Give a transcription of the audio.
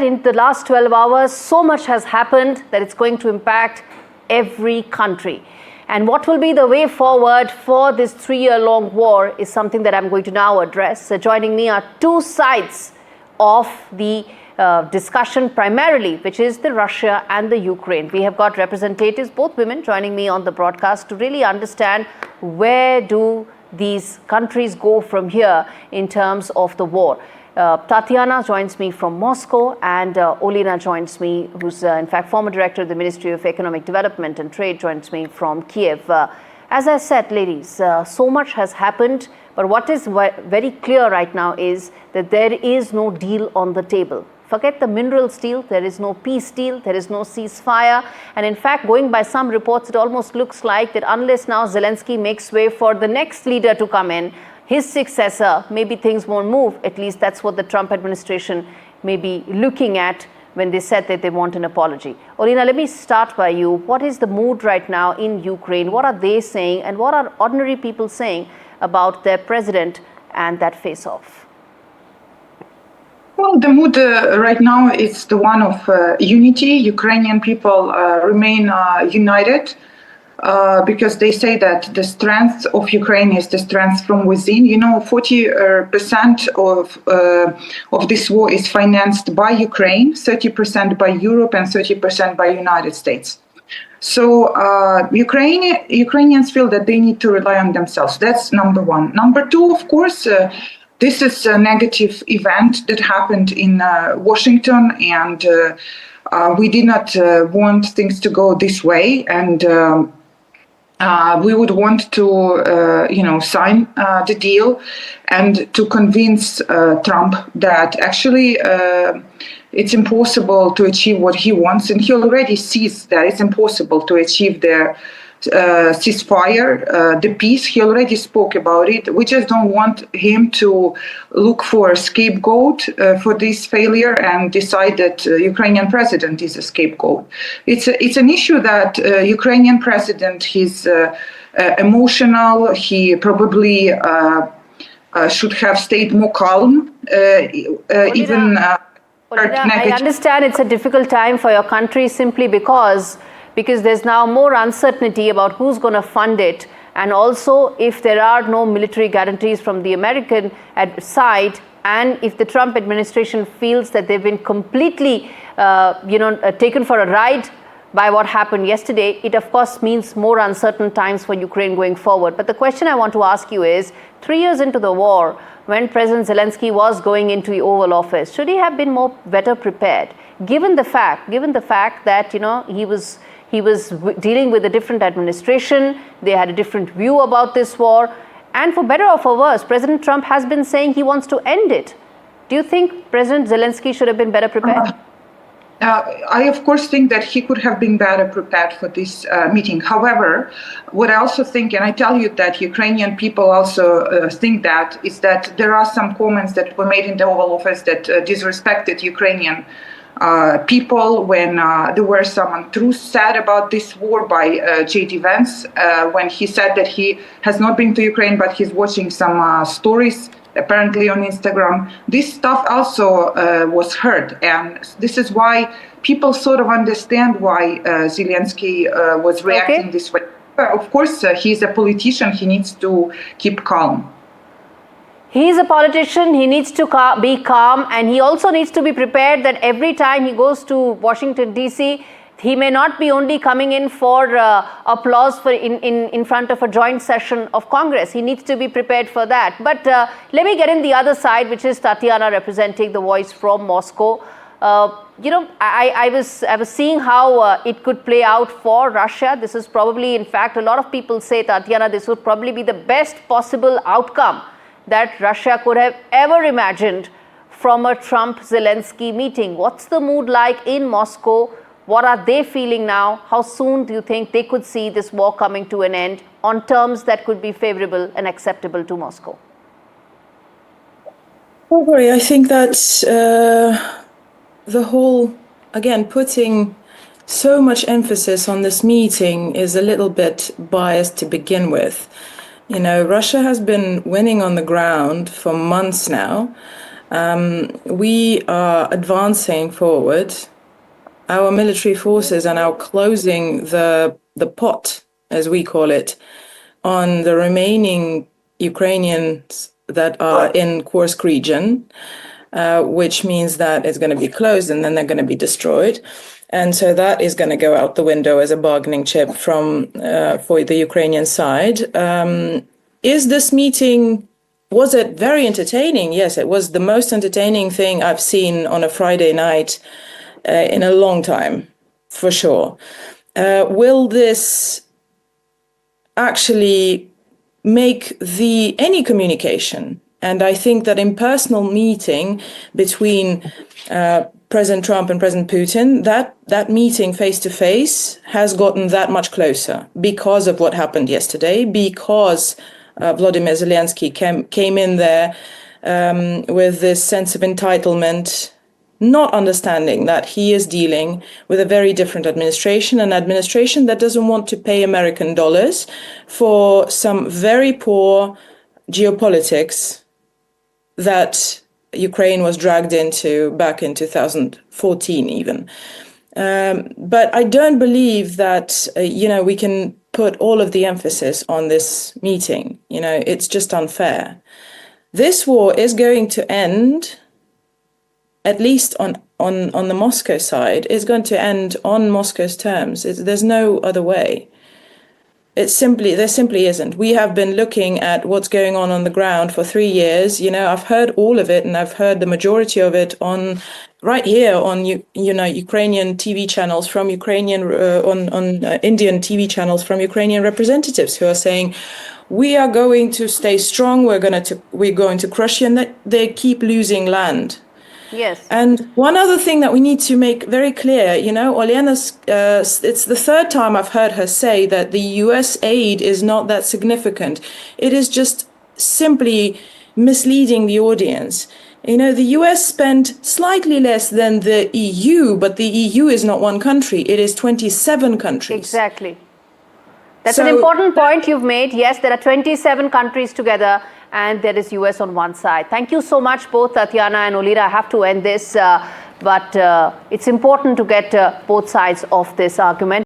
In the last 12 hours, so much has happened that it's going to impact every country. And what will be the way forward for this 3-year-long war is something that I'm going to now address. Joining me are two sides of the discussion primarily, which is the Russia and the Ukraine. We have got representatives, both women, joining me on the broadcast to really understand where do these countries go from here in terms of the war. Tatiana joins me from Moscow, and Olena joins me, who's in fact former director of the Ministry of Economic Development and Trade, joins me from Kiev. As I said, ladies, so much has happened, but what is very clear right now is that there is no deal on the table. Forget the minerals deal, there is no peace deal, there is no ceasefire. And in fact, going by some reports, it almost looks like that unless now Zelenskyy makes way for the next leader to come in, his successor, maybe things won't move. At least that's what the Trump administration may be looking at when they said that they want an apology. Olena, let me start by you. What is the mood right now in Ukraine? What are they saying? And what are ordinary people saying about their president and that face-off? Well, the mood right now is the one of unity. Ukrainian people remain united. Because they say that the strength of Ukraine is the strength from within. 40% of this war is financed by Ukraine, 30% by Europe, and 30% by United States. So Ukrainians feel that they need to rely on themselves. That's number one. Number two, of course, this is a negative event that happened in Washington, and we did not want things to go this way. And we would want to, sign the deal and to convince Trump that actually it's impossible to achieve what he wants. And he already sees that it's impossible to achieve the ceasefire, the peace. He already spoke about it. We just don't want him to look for a scapegoat for this failure and decide that Ukrainian president is a scapegoat. It's an issue that Ukrainian president, he's emotional. He probably should have stayed more calm. Olena, I understand it's a difficult time for your country simply because there's now more uncertainty about who's going to fund it, and also if there are no military guarantees from the American side, and if the Trump administration feels that they've been completely taken for a ride by what happened yesterday, it of course means more uncertain times for Ukraine going forward. But the question I want to ask you is, 3 years into the war, when President Zelenskyy was going into the Oval Office, should he have been better prepared, given the fact that he was dealing with a different administration, they had a different view about this war, and for better or for worse, President Trump has been saying he wants to end it. Do you think President Zelenskyy should have been better prepared? I, of course, think that he could have been better prepared for this meeting. However, what I also think, and I tell you that Ukrainian people also think that, is that there are some comments that were made in the Oval Office that disrespected Ukrainian people when there were some untruths said about this war by J.D. Vance when he said that he has not been to Ukraine, but he's watching some stories apparently on Instagram. This stuff also was heard, and this is why people sort of understand why Zelenskyy was reacting this way. Of course, he's a politician. He needs to keep calm. He's a politician, he needs to be calm, and he also needs to be prepared that every time he goes to Washington, D.C., he may not be only coming in for applause in front of a joint session of Congress. He needs to be prepared for that. But let me get in the other side, which is Tatiana representing the voice from Moscow. I was seeing how it could play out for Russia. This is probably, in fact, a lot of people say, Tatiana, this would probably be the best possible outcome that Russia could have ever imagined from a Trump-Zelenskyy meeting. What's the mood like in Moscow? What are they feeling now? How soon do you think they could see this war coming to an end on terms that could be favorable and acceptable to Moscow? Well, Gaurie, I think that the whole, again, putting so much emphasis on this meeting is a little bit biased to begin with. Russia has been winning on the ground for months now. We are advancing forward. Our military forces are now closing the pot, as we call it, on the remaining Ukrainians that are in Kursk region, which means that it's going to be closed and then they're going to be destroyed. And so that is going to go out the window as a bargaining chip for the Ukrainian side. Is this meeting, was it very entertaining? Yes, it was the most entertaining thing I've seen on a Friday night in a long time, for sure. Will this actually make any communication? And I think that impersonal meeting between President Trump and President Putin, that meeting face-to-face has gotten that much closer because of what happened yesterday, because Volodymyr Zelenskyy came in there with this sense of entitlement, not understanding that he is dealing with a very different administration, an administration that doesn't want to pay American dollars for some very poor geopolitics that Ukraine was dragged into back in 2014 even. But I don't believe that, we can put all of the emphasis on this meeting. It's just unfair. This war is going to end, at least on the Moscow side, is going to end on Moscow's terms. There's no other way. There simply isn't. We have been looking at what's going on the ground for 3 years. I've heard all of it, and I've heard the majority of it right here on Ukrainian TV channels from Ukrainian on Indian TV channels from Ukrainian representatives who are saying, we are going to stay strong. We're going to crush you, and that they keep losing land. Yes. And one other thing that we need to make very clear, Olena's, it's the third time I've heard her say that the US aid is not that significant. It is just simply misleading the audience. The US spent slightly less than the EU, but the EU is not one country. It is 27 countries. Exactly. That's an important point you've made. Yes, there are 27 countries together, and there is US on one side. Thank you so much, both Tatiana and Olena. I have to end this, but it's important to get both sides of this argument.